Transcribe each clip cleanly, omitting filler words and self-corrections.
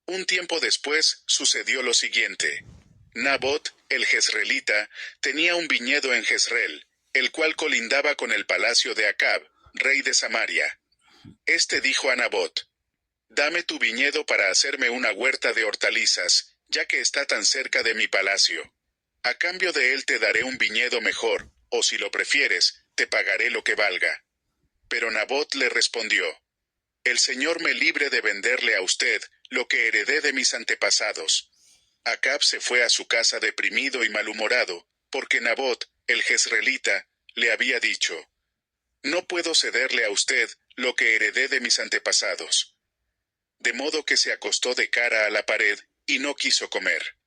Un tiempo después, sucedió lo siguiente. Nabot, el jezreelita, tenía un viñedo en Jezreel, el cual colindaba con el palacio de Acab, rey de Samaria. Este dijo a Nabot: «Dame tu viñedo para hacerme una huerta de hortalizas, ya que está tan cerca de mi palacio. A cambio de él te daré un viñedo mejor, o si lo prefieres, te pagaré lo que valga». Pero Nabot le respondió: «El Señor me libre de venderle a usted lo que heredé de mis antepasados». Acab se fue a su casa deprimido y malhumorado, porque Nabot, el jezreelita, le había dicho: «No puedo cederle a usted lo que heredé de mis antepasados». De modo que se acostó de cara a la pared, y no quiso comer.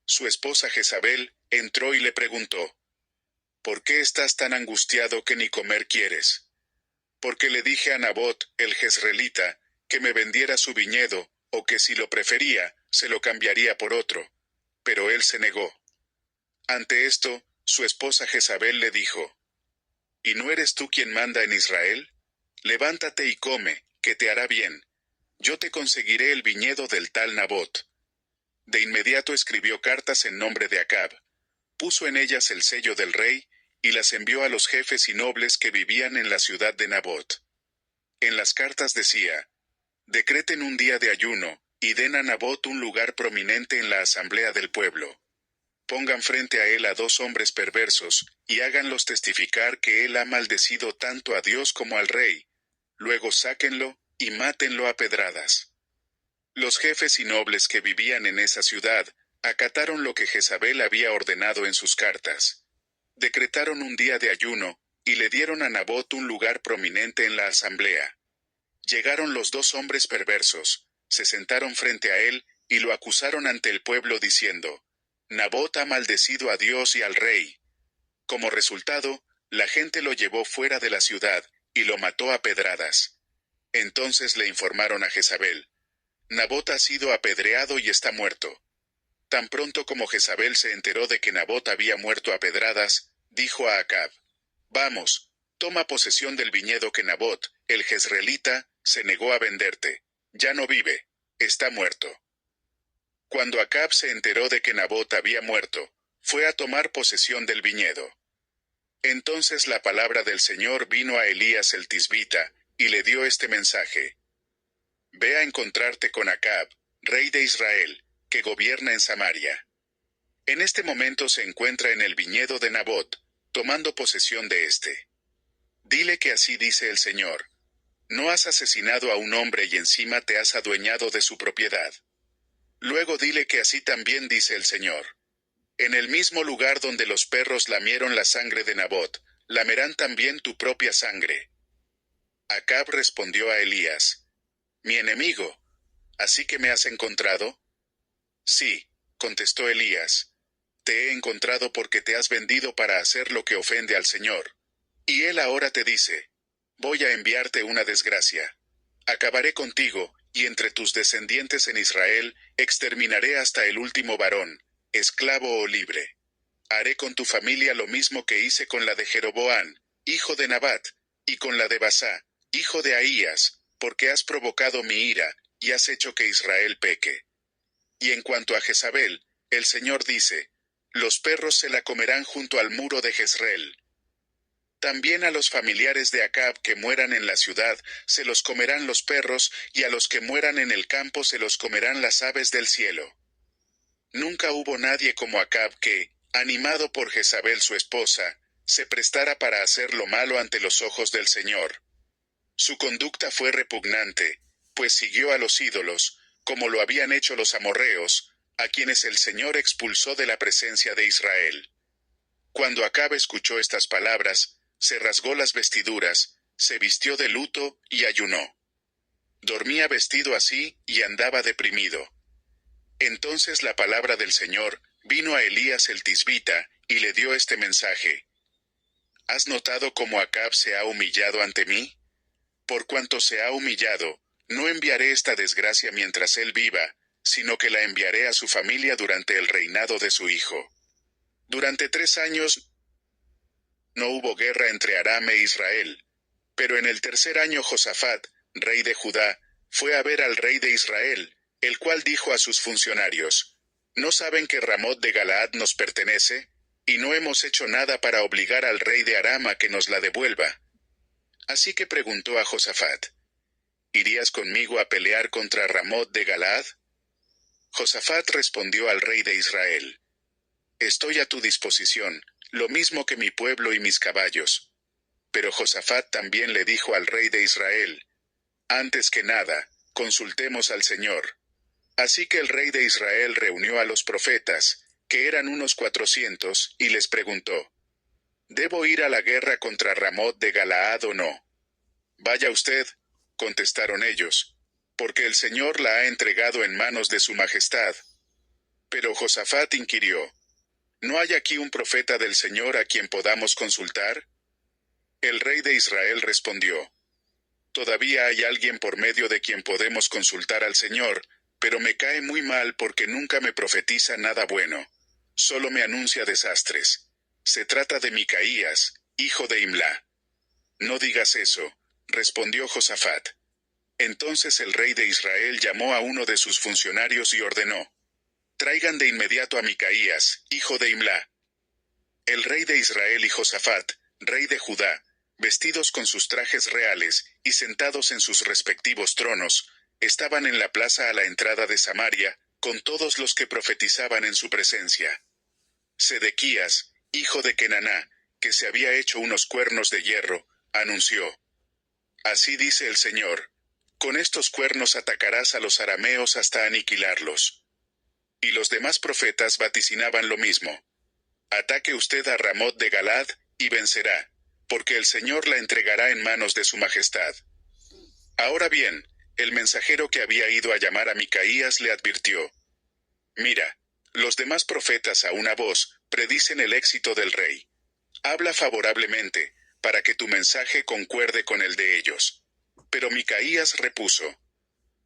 Su esposa Jezabel entró y le preguntó: «¿Por qué estás tan angustiado que ni comer quieres?». «Porque le dije a Nabot, el jezreelita, que me vendiera su viñedo, o que si lo prefería, se lo cambiaría por otro. Pero él se negó». Ante esto, su esposa Jezabel le dijo: «¿Y no eres tú quien manda en Israel? Levántate y come, que te hará bien. Yo te conseguiré el viñedo del tal Nabot». De inmediato escribió cartas en nombre de Acab, puso en ellas el sello del rey, y las envió a los jefes y nobles que vivían en la ciudad de Nabot. En las cartas decía: «Decreten un día de ayuno, y den a Nabot un lugar prominente en la asamblea del pueblo. Pongan frente a él a 2 hombres perversos, y háganlos testificar que él ha maldecido tanto a Dios como al rey. Luego sáquenlo, y mátenlo a pedradas». Los jefes y nobles que vivían en esa ciudad acataron lo que Jezabel había ordenado en sus cartas. Decretaron un día de ayuno, y le dieron a Nabot un lugar prominente en la asamblea. Llegaron los 2 hombres perversos, se sentaron frente a él, y lo acusaron ante el pueblo diciendo: «Nabot ha maldecido a Dios y al rey». Como resultado, la gente lo llevó fuera de la ciudad, y lo mató a pedradas. Entonces le informaron a Jezabel: «Nabot ha sido apedreado y está muerto». Tan pronto como Jezabel se enteró de que Nabot había muerto a pedradas, dijo a Acab: «Vamos, toma posesión del viñedo que Nabot, el jezreelita, se negó a venderte. Ya no vive, está muerto». Cuando Acab se enteró de que Nabot había muerto, fue a tomar posesión del viñedo. Entonces la palabra del Señor vino a Elías el tisbita, y le dio este mensaje: «Ve a encontrarte con Acab, rey de Israel, que gobierna en Samaria. En este momento se encuentra en el viñedo de Nabot, tomando posesión de éste. Dile que así dice el Señor: no has asesinado a un hombre y encima te has adueñado de su propiedad. Luego dile que así también dice el Señor: en el mismo lugar donde los perros lamieron la sangre de Nabot, lamerán también tu propia sangre». Acab respondió a Elías: «Mi enemigo, ¿así que me has encontrado?». «Sí», contestó Elías, «te he encontrado porque te has vendido para hacer lo que ofende al Señor. Y él ahora te dice: voy a enviarte una desgracia. Acabaré contigo, y entre tus descendientes en Israel, exterminaré hasta el último varón, esclavo o libre. Haré con tu familia lo mismo que hice con la de Jeroboam, hijo de Nabat, y con la de Basá, hijo de Ahías, porque has provocado mi ira, y has hecho que Israel peque. Y en cuanto a Jezabel, el Señor dice: los perros se la comerán junto al muro de Jezreel. También a los familiares de Acab que mueran en la ciudad se los comerán los perros, y a los que mueran en el campo se los comerán las aves del cielo. Nunca hubo nadie como Acab que, animado por Jezabel su esposa, se prestara para hacer lo malo ante los ojos del Señor. Su conducta fue repugnante, pues siguió a los ídolos, como lo habían hecho los amorreos, a quienes el Señor expulsó de la presencia de Israel. Cuando Acab escuchó estas palabras, se rasgó las vestiduras, se vistió de luto y ayunó. Dormía vestido así y andaba deprimido. Entonces la palabra del Señor vino a Elías el tisbita, y le dio este mensaje: ¿has notado cómo Acab se ha humillado ante mí? Por cuanto se ha humillado, no enviaré esta desgracia mientras él viva, sino que la enviaré a su familia durante el reinado de su hijo. Durante 3 años no hubo guerra entre Aram e Israel, pero en el tercer año Josafat, rey de Judá, fue a ver al rey de Israel, el cual dijo a sus funcionarios: ¿No saben que Ramot de Galaad nos pertenece? Y no hemos hecho nada para obligar al rey de Aram a que nos la devuelva. Así que preguntó a Josafat: ¿Irías conmigo a pelear contra Ramot de Galaad? Josafat respondió al rey de Israel: Estoy a tu disposición, lo mismo que mi pueblo y mis caballos. Pero Josafat también le dijo al rey de Israel: Antes que nada, consultemos al Señor. Así que el rey de Israel reunió a los profetas, que eran unos 400, y les preguntó: ¿Debo ir a la guerra contra Ramot de Galaad o no? Vaya usted, contestaron ellos, porque el Señor la ha entregado en manos de su majestad. Pero Josafat inquirió: ¿No hay aquí un profeta del Señor a quien podamos consultar? El rey de Israel respondió: Todavía hay alguien por medio de quien podemos consultar al Señor, pero me cae muy mal porque nunca me profetiza nada bueno. Solo me anuncia desastres. Se trata de Micaías, hijo de Imla. No digas eso, respondió Josafat. Entonces el rey de Israel llamó a uno de sus funcionarios y ordenó: Traigan de inmediato a Micaías, hijo de Imla. El rey de Israel y Josafat, rey de Judá, vestidos con sus trajes reales y sentados en sus respectivos tronos, estaban en la plaza a la entrada de Samaria, con todos los que profetizaban en su presencia. Sedequías, hijo de Kenaná, que se había hecho unos cuernos de hierro, anunció: Así dice el Señor: Con estos cuernos atacarás a los arameos hasta aniquilarlos. Y los demás profetas vaticinaban lo mismo: Ataque usted a Ramot de Galaad, y vencerá, porque el Señor la entregará en manos de su majestad. Ahora bien, el mensajero que había ido a llamar a Micaías le advirtió: Mira, los demás profetas a una voz predicen el éxito del rey. Habla favorablemente, para que tu mensaje concuerde con el de ellos. Pero Micaías repuso: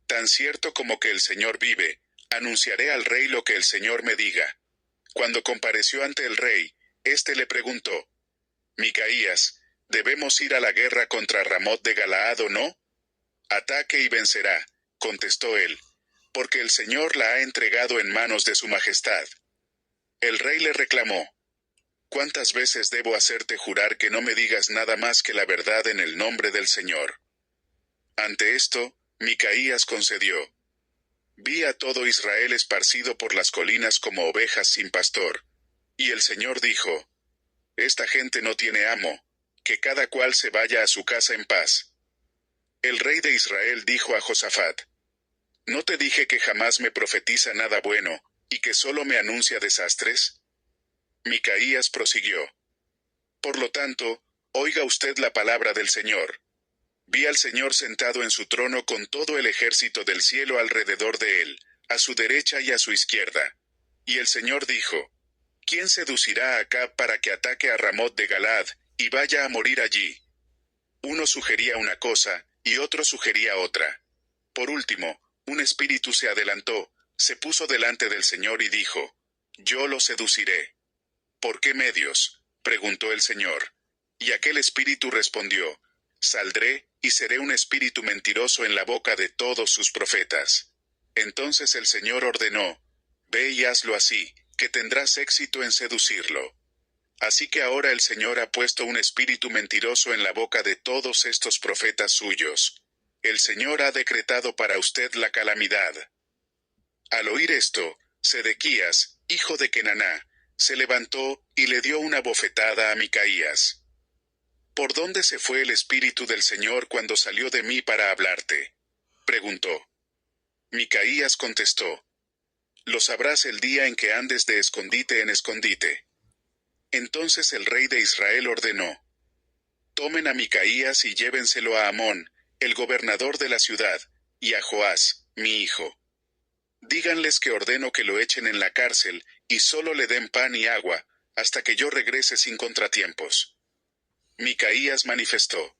Tan cierto como que el Señor vive, anunciaré al rey lo que el Señor me diga. Cuando compareció ante el rey, éste le preguntó: Micaías, ¿debemos ir a la guerra contra Ramot de Galaad o no? Ataque y vencerá, contestó él, porque el Señor la ha entregado en manos de su majestad. El rey le reclamó: ¿Cuántas veces debo hacerte jurar que no me digas nada más que la verdad en el nombre del Señor? Ante esto, Micaías concedió: Vi a todo Israel esparcido por las colinas como ovejas sin pastor. Y el Señor dijo: Esta gente no tiene amo, que cada cual se vaya a su casa en paz. El rey de Israel dijo a Josafat: ¿No te dije que jamás me profetiza nada bueno, y que solo me anuncia desastres? Micaías prosiguió: Por lo tanto, oiga usted la palabra del Señor. Vi al Señor sentado en su trono con todo el ejército del cielo alrededor de él, a su derecha y a su izquierda. Y el Señor dijo: ¿Quién seducirá a Acab para que ataque a Ramot de Galaad, y vaya a morir allí? Uno sugería una cosa, y otro sugería otra. Por último, un espíritu se adelantó, se puso delante del Señor y dijo: Yo lo seduciré. ¿Por qué medios?, preguntó el Señor. Y aquel espíritu respondió: Saldré, y seré un espíritu mentiroso en la boca de todos sus profetas. Entonces el Señor ordenó: Ve y hazlo así, que tendrás éxito en seducirlo. Así que ahora el Señor ha puesto un espíritu mentiroso en la boca de todos estos profetas suyos. El Señor ha decretado para usted la calamidad. Al oír esto, Sedequías, hijo de Kenaná, se levantó y le dio una bofetada a Micaías. ¿Por dónde se fue el espíritu del Señor cuando salió de mí para hablarte?, preguntó. Micaías contestó: Lo sabrás el día en que andes de escondite en escondite. Entonces el rey de Israel ordenó: Tomen a Micaías y llévenselo a Amón, el gobernador de la ciudad, y a Joás, mi hijo. Díganles que ordeno que lo echen en la cárcel, y solo le den pan y agua, hasta que yo regrese sin contratiempos. Micaías manifestó: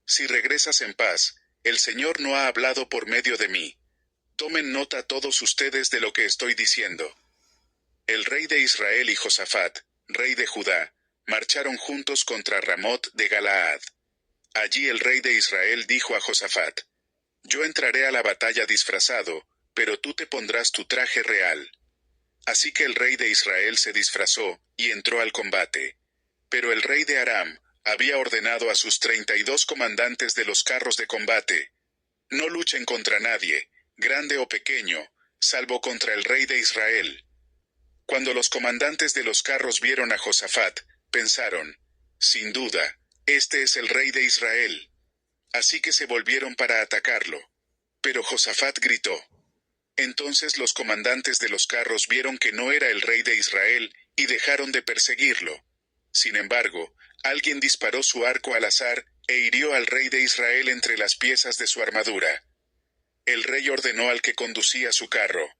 Si regresas en paz, el Señor no ha hablado por medio de mí. Tomen nota todos ustedes de lo que estoy diciendo. El rey de Israel y Josafat, rey de Judá, marcharon juntos contra Ramot de Galaad. Allí el rey de Israel dijo a Josafat: Yo entraré a la batalla disfrazado, pero tú te pondrás tu traje real. Así que el rey de Israel se disfrazó, y entró al combate. Pero el rey de Aram había ordenado a sus 32 comandantes de los carros de combate: no luchen contra nadie, grande o pequeño, salvo contra el rey de Israel. Cuando los comandantes de los carros vieron a Josafat, pensaron: sin duda, este es el rey de Israel. Así que se volvieron para atacarlo. Pero Josafat gritó. Entonces los comandantes de los carros vieron que no era el rey de Israel, y dejaron de perseguirlo. Sin embargo, alguien disparó su arco al azar, e hirió al rey de Israel entre las piezas de su armadura. El rey ordenó al que conducía su carro: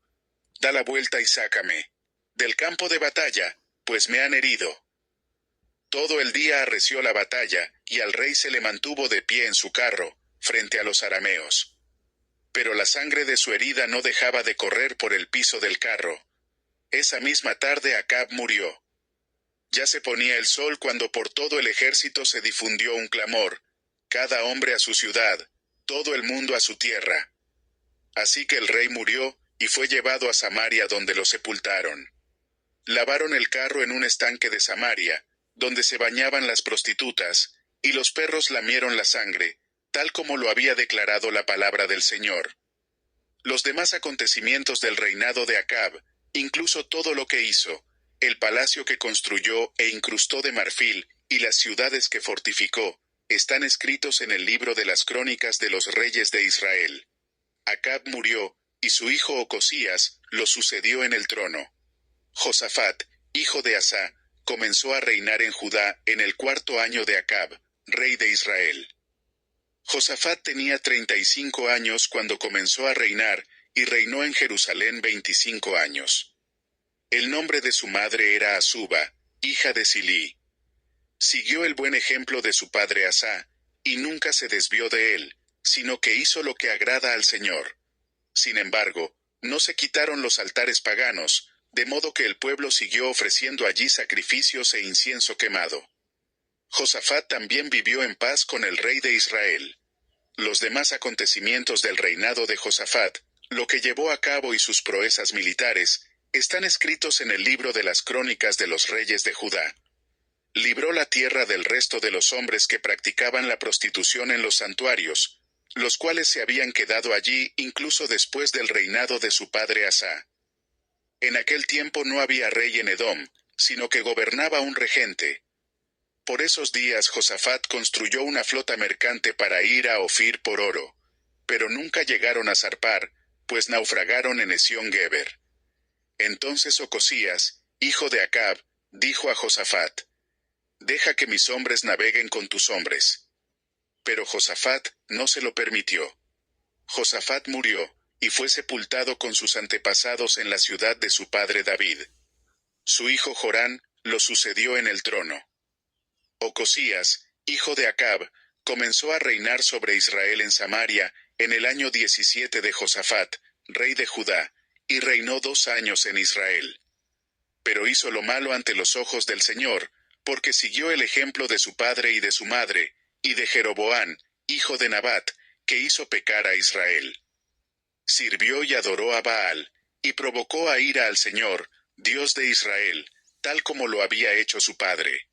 da la vuelta y sácame del campo de batalla, pues me han herido. Todo el día arreció la batalla, y al rey se le mantuvo de pie en su carro, frente a los arameos. Pero la sangre de su herida no dejaba de correr por el piso del carro. Esa misma tarde Acab murió. Ya se ponía el sol cuando por todo el ejército se difundió un clamor: cada hombre a su ciudad, todo el mundo a su tierra. Así que el rey murió, y fue llevado a Samaria, donde lo sepultaron. Lavaron el carro en un estanque de Samaria, donde se bañaban las prostitutas, y los perros lamieron la sangre, tal como lo había declarado la palabra del Señor. Los demás acontecimientos del reinado de Acab, incluso todo lo que hizo, el palacio que construyó e incrustó de marfil, y las ciudades que fortificó, están escritos en el libro de las crónicas de los reyes de Israel. Acab murió, y su hijo Ocosías lo sucedió en el trono. Josafat, hijo de Asá, comenzó a reinar en Judá en el 4º año de Acab, rey de Israel. Josafat tenía 35 años cuando comenzó a reinar, y reinó en Jerusalén 25 años. El nombre de su madre era Azuba, hija de Silí. Siguió el buen ejemplo de su padre Asá, y nunca se desvió de él, sino que hizo lo que agrada al Señor. Sin embargo, no se quitaron los altares paganos, de modo que el pueblo siguió ofreciendo allí sacrificios e incienso quemado. Josafat también vivió en paz con el rey de Israel. Los demás acontecimientos del reinado de Josafat, lo que llevó a cabo y sus proezas militares, están escritos en el libro de las crónicas de los reyes de Judá. Libró la tierra del resto de los hombres que practicaban la prostitución en los santuarios, los cuales se habían quedado allí incluso después del reinado de su padre Asá. En aquel tiempo no había rey en Edom, sino que gobernaba un regente. Por esos días Josafat construyó una flota mercante para ir a Ofir por oro, pero nunca llegaron a zarpar, pues naufragaron en Esión-Geber. Entonces Ocosías, hijo de Acab, dijo a Josafat: deja que mis hombres naveguen con tus hombres. Pero Josafat no se lo permitió. Josafat murió, y fue sepultado con sus antepasados en la ciudad de su padre David. Su hijo Jorán lo sucedió en el trono. Ocosías, hijo de Acab, comenzó a reinar sobre Israel en Samaria, en el año 17 de Josafat, rey de Judá, y reinó 2 años en Israel. Pero hizo lo malo ante los ojos del Señor, porque siguió el ejemplo de su padre y de su madre, y de Jeroboam, hijo de Nabat, que hizo pecar a Israel. Sirvió y adoró a Baal, y provocó a ira al Señor, Dios de Israel, tal como lo había hecho su padre.